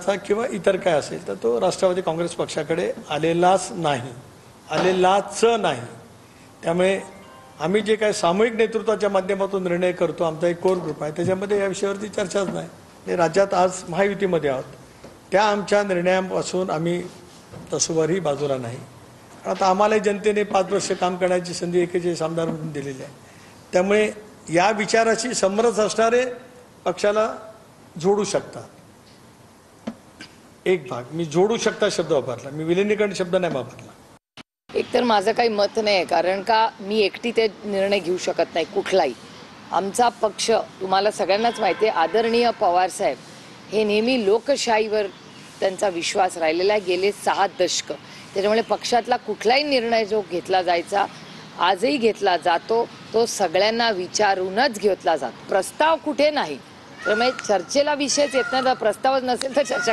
किंवा इतर काय असेल तर तो राष्ट्रवादी काँग्रेस पक्षाकडे आलेलाच नाही, आलेलाच नाही। त्यामुळे आम्ही जे काही सामूहिक नेतृत्वाच्या माध्यमातून निर्णय करतो, आमचा एक कोर ग्रुप आहे, त्याच्यामध्ये या विषयावरती चर्चाच नाही। आणि राज्यात आज महायुतीमध्ये आहोत, त्या आमच्या निर्णयापासून आम्ही तसोवरही बाजूला नाही। आता आम्हाला जनतेने 5 वर्ष काम करण्याची संधी 41 आमदार म्हणून दिलेली आहे। त्यामुळे या विचाराशी समरस असणारे पक्षाला जोडू शकतात। एक भाग मी जोडू शकता शब्द वापरला, मी विलीनीकरण शब्द नाही वापरला। एकतर माझं काही मत नाही, कारण का मी एकटी ते निर्णय घेऊ शकत नाही कुठलाही। आमचा पक्ष तुम्हाला सगळ्यांनाच माहिती आहे, आदरणीय पवार साहेब हे नेहमी लोकशाहीवर त्यांचा विश्वास राहिलेला आहे गेले 6 दशक। त्यामुळे पक्षातला कुठलाही निर्णय जो घेतला जायचा आजही घेतला जातो तो सगळ्यांना विचारूनच घेतला जातो। प्रस्ताव कुठे नाही, त्यामुळे चर्चेला विषयच येत नाही। प्रस्तावच नसेल तर चर्चा